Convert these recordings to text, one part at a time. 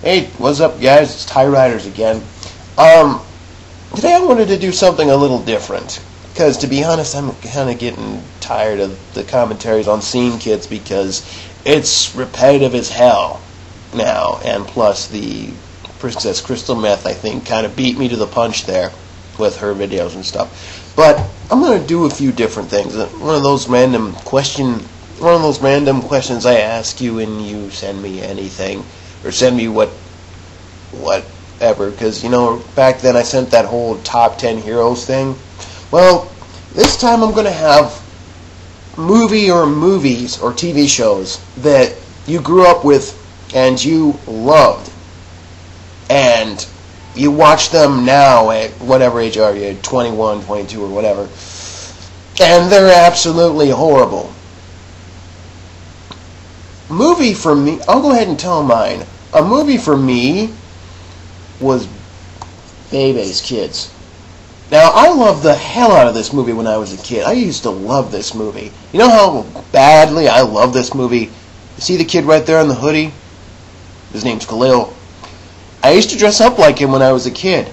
Hey, what's up, guys? It's Ty Riders again. Today I wanted to do something a little different. Because, to be honest, I'm kind of getting tired of the commentaries on Scene Kids because it's repetitive as hell now. And plus, the Princess Crystal Meth, I think, kind of beat me to the punch there with her videos and stuff. But I'm going to do a few different things. One of those random questions I ask you and you send me anything. Or send me whatever. Because, back then I sent that whole top 10 heroes thing. Well, this time I'm going to have movies or TV shows that you grew up with and you loved. And you watch them now at whatever age are you, 21, 22 or whatever. And they're absolutely horrible. Movie for me, I'll go ahead and tell mine. A movie for me was Bebe's Kids. Now, I loved the hell out of this movie when I was a kid. I used to love this movie. You know how badly I love this movie? You see the kid right there in the hoodie? His name's Khalil. I used to dress up like him when I was a kid.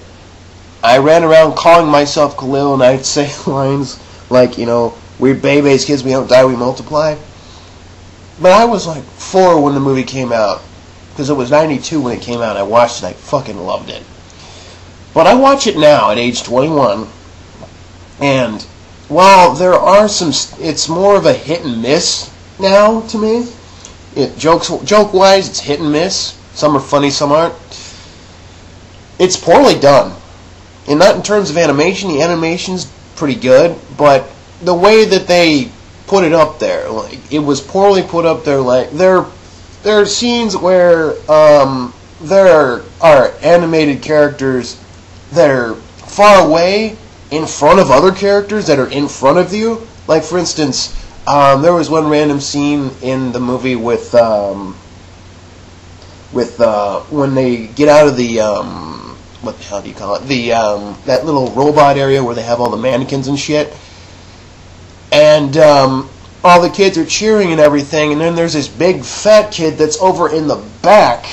I ran around calling myself Khalil, and I'd say lines like, we're Bebe's Kids, we don't die, we multiply. But I was like 4 when the movie came out. Because it was 92 when it came out. I watched it. I fucking loved it. But I watch it now at age 21. And while there are some... It's more of a hit and miss now to me. Joke-wise, it's hit and miss. Some are funny, some aren't. It's poorly done. And not in terms of animation. The animation's pretty good. But the way that they put it up there, it was poorly put up there. There are scenes where there are animated characters that are far away in front of other characters that are in front of you. Like, for instance, there was one random scene in the movie with when they get out of the what the hell do you call it? That little robot area where they have all the mannequins and shit. And all the kids are cheering and everything, and then there's this big fat kid that's over in the back,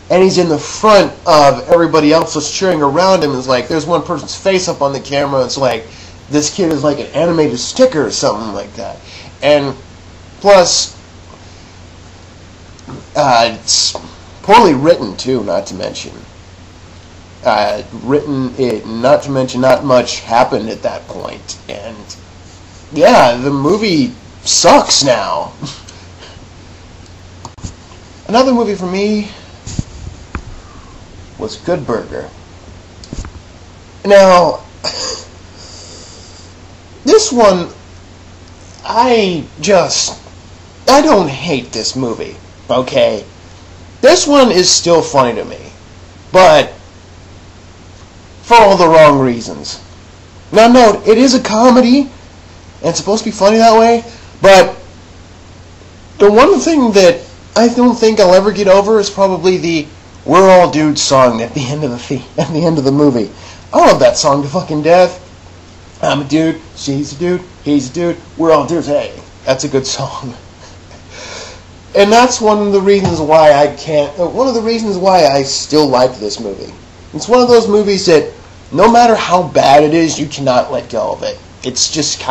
and he's in the front of everybody else that's cheering around him. It's like there's one person's face up on the camera. It's like this kid is like an animated sticker or something like that. And plus, it's poorly written too, not to mention. Not much happened at that point, and yeah, the movie sucks now. Another movie for me was Good Burger. Now, this one, I don't hate this movie, okay? This one is still funny to me, but for all the wrong reasons. Now, note, it is a comedy, and it's supposed to be funny that way, but the one thing that I don't think I'll ever get over is probably the "We're All Dudes" song at the end of the movie. I love that song to fucking death. I'm a dude, she's a dude, he's a dude, we're all dudes. Hey, that's a good song. And that's one of the reasons why I still like this movie. It's one of those movies that no matter how bad it is, you cannot let go of it. It's just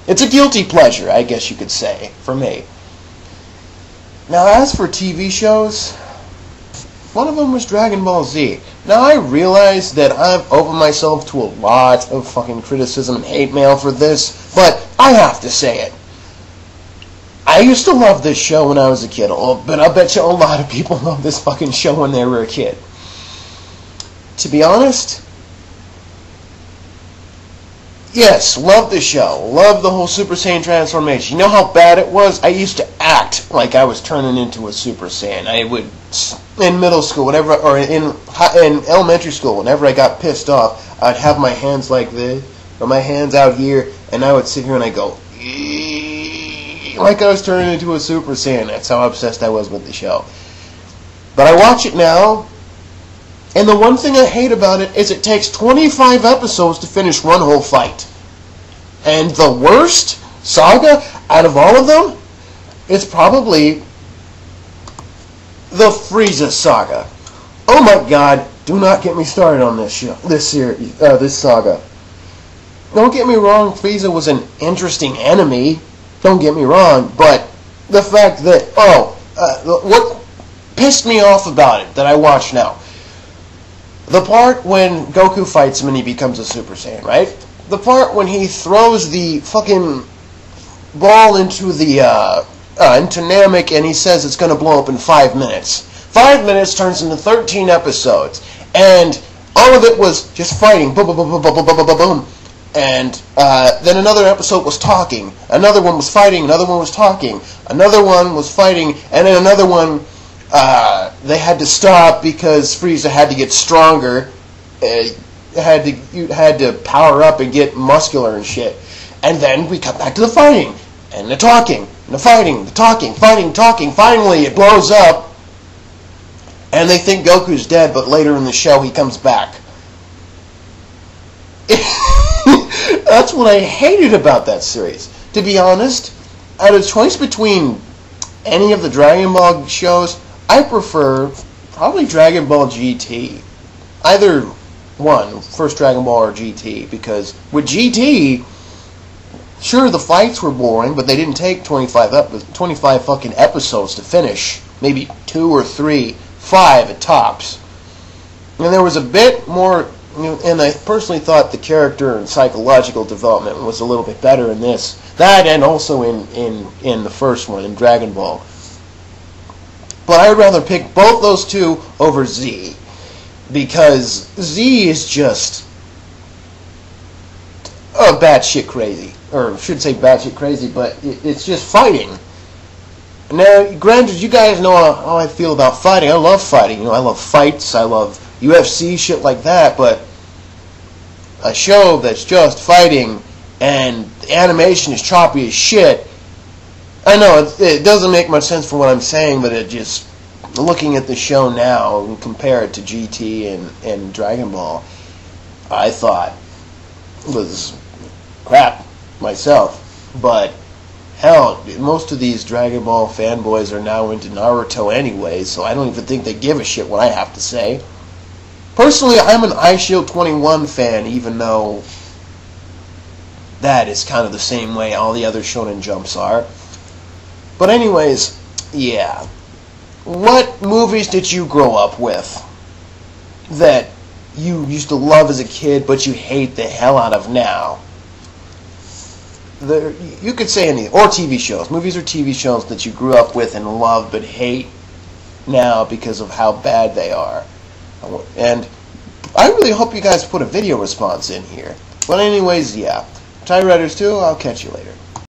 it's a guilty pleasure, I guess you could say, for me. Now, as for TV shows, one of them was Dragon Ball Z. Now, I realize that I've opened myself to a lot of fucking criticism and hate mail for this, but I have to say it. I used to love this show when I was a kid, but I bet you a lot of people love this fucking show when they were a kid. To be honest, yes, love the show. Love the whole Super Saiyan transformation. You know how bad it was? I used to act like I was turning into a Super Saiyan. I would, in middle school, whenever, or in elementary school, whenever I got pissed off, I'd have my hands like this, or my hands out here, and I would sit here and I'd go, like I was turning into a Super Saiyan. That's how obsessed I was with the show. But I watch it now, and the one thing I hate about it is it takes 25 episodes to finish one whole fight. And the worst saga out of all of them is probably the Frieza saga. Oh my God! Do not get me started on this show, this series, this saga. Don't get me wrong, Frieza was an interesting enemy. Don't get me wrong, but the fact that what pissed me off about it that I watch now, the part when Goku fights him and he becomes a Super Saiyan, right? The part when he throws the fucking ball into the into Namek and he says it's going to blow up in 5 minutes. 5 minutes turns into 13 episodes, and all of it was just fighting, boom, boom, boom, boom, boom, boom, boom, boom, boom. And then another episode was talking, another one was fighting, another one was talking, another one was fighting, and then another one they had to stop because Frieza had to get stronger, had to power up and get muscular and shit. And then we cut back to the fighting, and the talking, and the fighting, the talking, fighting, talking. Finally, it blows up, and they think Goku's dead, but later in the show, he comes back. That's what I hated about that series. To be honest, out of choice between any of the Dragon Ball shows, I prefer probably Dragon Ball GT. Either one, first Dragon Ball or GT, because with GT, sure, the fights were boring, but they didn't take 25 fucking episodes to finish. Maybe 2 or 3, 5 at tops. And there was a bit more, and I personally thought the character and psychological development was a little bit better in this. That and also in the first one, in Dragon Ball. But I'd rather pick both those two over Z. Because Z is just batshit crazy. Or I should say batshit crazy, but it's just fighting. Now, granted, you guys know how I feel about fighting. I love fighting. I love fights. I love UFC, shit like that. But a show that's just fighting and the animation is choppy as shit. I know it doesn't make much sense for what I'm saying, but it just, looking at the show now and compare it to GT and Dragon Ball, I thought was crap myself. But hell, most of these Dragon Ball fanboys are now into Naruto anyway, so I don't even think they give a shit what I have to say. Personally, I'm an Eyeshield 21 fan, even though that is kind of the same way all the other Shonen Jumps are. But anyways, yeah. What movies did you grow up with that you used to love as a kid, but you hate the hell out of now? You could say any, or TV shows. Movies or TV shows that you grew up with and love, but hate now because of how bad they are. And I really hope you guys put a video response in here. But anyways, yeah. TireRiders 2, I'll catch you later.